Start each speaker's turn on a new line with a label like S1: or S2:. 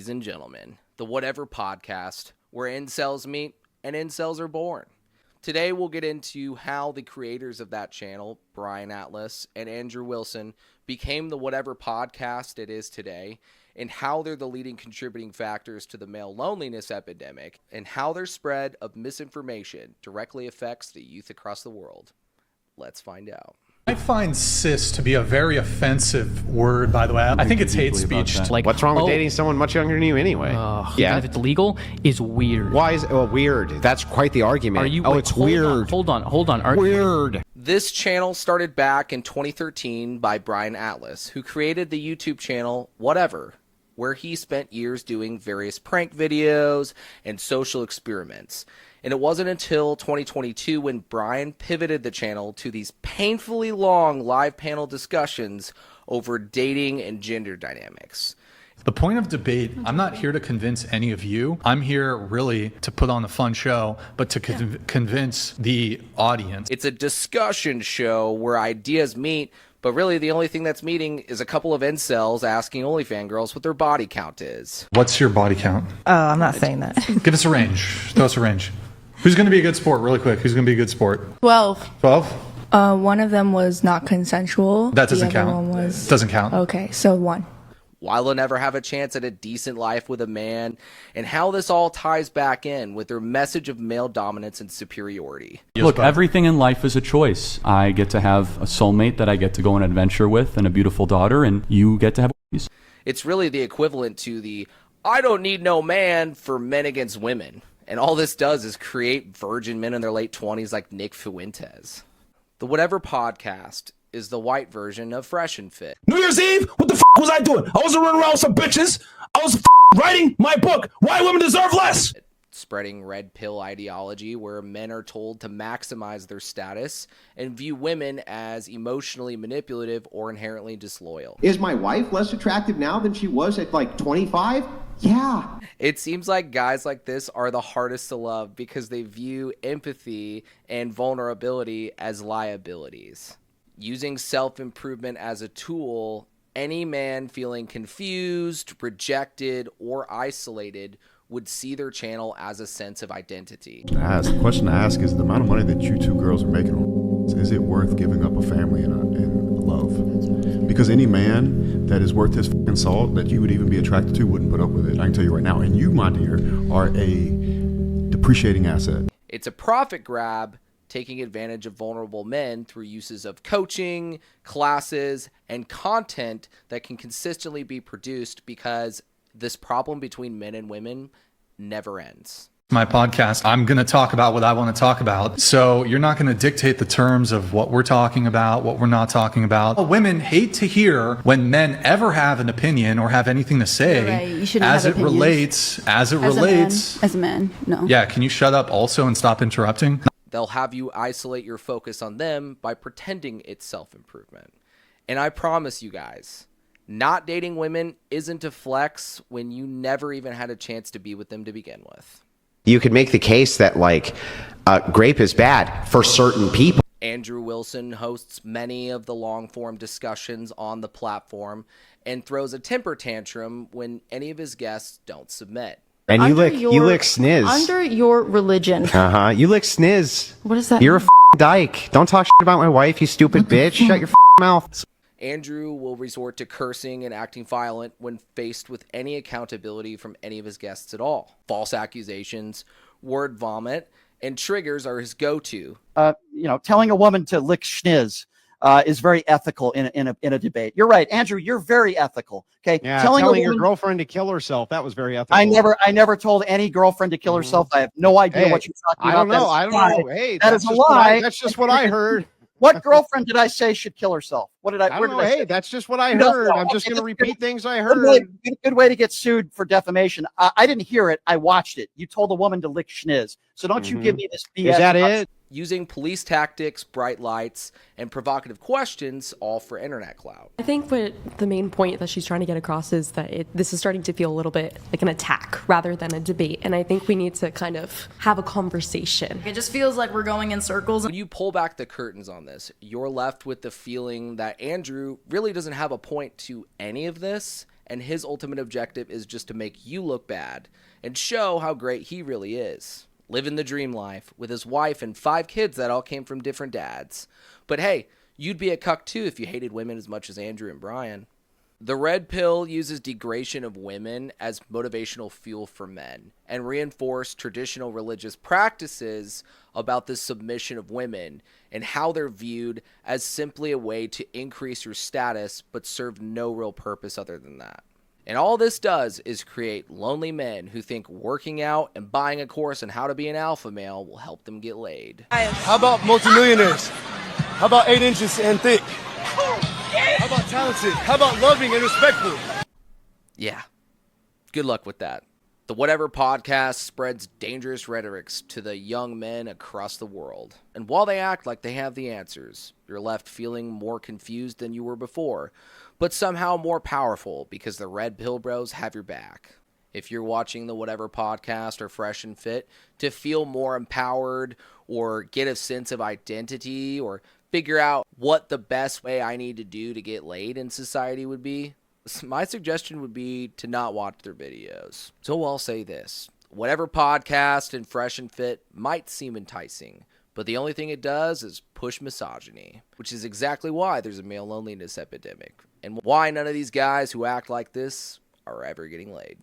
S1: Ladies and gentlemen, the Whatever Podcast, where incels meet and incels are born. Today we'll get into how the creators of that channel, Brian Atlas and Andrew Wilson, became the Whatever Podcast it is today, and how they're the leading contributing factors to the male loneliness epidemic, and how their spread of misinformation directly affects the youth across the world. Let's find out.
S2: I find cis to be a very offensive word, by the way. I think it's hate speech.
S3: Like, what's wrong with dating someone much younger than you anyway?
S4: Even if it's legal, is weird.
S3: Why is it weird? That's quite the argument. It's weird.
S4: Hold on.
S3: Weird.
S1: This channel started back in 2013 by Brian Atlas, who created the YouTube channel Whatever, where he spent years doing various prank videos and social experiments. And it wasn't until 2022 when Brian pivoted the channel to these painfully long live panel discussions over dating and gender dynamics.
S2: The point of debate, I'm not here to convince any of you. I'm here really to put on a fun show, but to convince the audience.
S1: It's a discussion show where ideas meet, but really the only thing that's meeting is a couple of incels asking OnlyFans girls what their body count is.
S2: What's your body count?
S5: I'm not saying that.
S2: Give us a range. Throw us a range. Who's going to be a good sport, really quick? Who's going to be a good sport?
S5: 12.
S2: 12?
S5: One of them was not consensual.
S2: That doesn't
S5: the other
S2: count.
S5: One was...
S2: Doesn't count.
S5: Okay, so 1.
S1: Why they'll never have a chance at a decent life with a man, and how this all ties back in with their message of male dominance and superiority.
S6: Look, everything in life is a choice. I get to have a soulmate that I get to go on an adventure with and a beautiful daughter, and you get to have babies.
S1: It's really the equivalent to the I don't need no man for men against women. And all this does is create virgin men in their late 20s like Nick Fuentes. The Whatever Podcast is the white version of Fresh and Fit.
S7: New Year's Eve? What the was I doing? I wasn't running around with some bitches. I was writing my book, Why Women Deserve Less.
S1: Spreading red pill ideology where men are told to maximize their status and view women as emotionally manipulative or inherently disloyal.
S8: Is my wife less attractive now than she was at like 25? Yeah.
S1: It seems like guys like this are the hardest to love because they view empathy and vulnerability as liabilities. Using self-improvement as a tool, any man feeling confused, rejected, or isolated would see their channel as a sense of identity.
S9: The question to ask is the amount of money that you two girls are making on, is it worth giving up a family and love? Because any man that is worth his fucking salt that you would even be attracted to wouldn't put up with it. I can tell you right now. And you, my dear, are a depreciating asset.
S1: It's a profit grab, taking advantage of vulnerable men through uses of coaching, classes, and content that can consistently be produced because this problem between men and women never ends.
S2: My podcast, I'm going to talk about what I want to talk about. So you're not going to dictate the terms of what we're talking about, what we're not talking about. Women hate to hear when men ever have an opinion or have anything to say as it relates. As
S10: a man, no.
S2: Yeah, can you shut up also and stop interrupting?
S1: They'll have you isolate your focus on them by pretending it's self-improvement. And I promise you guys, not dating women isn't a flex when you never even had a chance to be with them to begin with.
S3: You could make the case that, grape is bad for certain people.
S1: Andrew Wilson hosts many of the long-form discussions on the platform and throws a temper tantrum when any of his guests don't submit.
S3: And you lick sniz.
S10: Under your religion.
S3: You lick sniz.
S10: What is that?
S3: You're a dyke. Don't talk shit about my wife, you stupid bitch. Shut your mouth.
S1: Andrew will resort to cursing and acting violent when faced with any accountability from any of his guests at all. False accusations, word vomit, and triggers are his go-to.
S11: Telling a woman to lick schniz is very ethical in a debate. You're right, Andrew. You're very ethical. Okay,
S3: yeah, telling your girlfriend to kill herself, that was very ethical.
S11: I never told any girlfriend to kill herself. I have no idea what you're talking about.
S3: I don't know. Hey,
S11: that is a lie.
S3: That's just what I heard.
S11: What girlfriend did I say should kill herself? What did I?
S3: I don't know. Hey, that's just what I heard. I'm just going to repeat things I heard.
S11: Good way to get sued for defamation. I didn't hear it. I watched it. You told a woman to lick schniz. So don't you give me this BS.
S3: Is that it?
S1: Using police tactics, bright lights, and provocative questions, all for internet clout.
S12: I think what the main point that she's trying to get across is that this is starting to feel a little bit like an attack rather than a debate. And I think we need to kind of have a conversation.
S10: It just feels like we're going in circles.
S1: When you pull back the curtains on this, you're left with the feeling that Andrew really doesn't have a point to any of this, and his ultimate objective is just to make you look bad and show how great he really is. Living the dream life with his wife and 5 kids that all came from different dads. But hey, you'd be a cuck too if you hated women as much as Andrew and Brian. The red pill uses degradation of women as motivational fuel for men and reinforce traditional religious practices about the submission of women and how they're viewed as simply a way to increase your status but serve no real purpose other than that. And all this does is create lonely men who think working out and buying a course on how to be an alpha male will help them get laid.
S13: How about multimillionaires? How about 8 inches and thick? How about talented? How about loving and respectful?
S1: Yeah. Good luck with that. The Whatever podcast spreads dangerous rhetorics to the young men across the world. And while they act like they have the answers, you're left feeling more confused than you were before, but somehow more powerful because the red pill bros have your back. If you're watching the Whatever podcast or Fresh and Fit to feel more empowered or get a sense of identity or figure out what the best way I need to do to get laid in society would be, my suggestion would be to not watch their videos. So I'll say this. Whatever podcast and Fresh and Fit might seem enticing, but the only thing it does is push misogyny, which is exactly why there's a male loneliness epidemic, and why none of these guys who act like this are ever getting laid.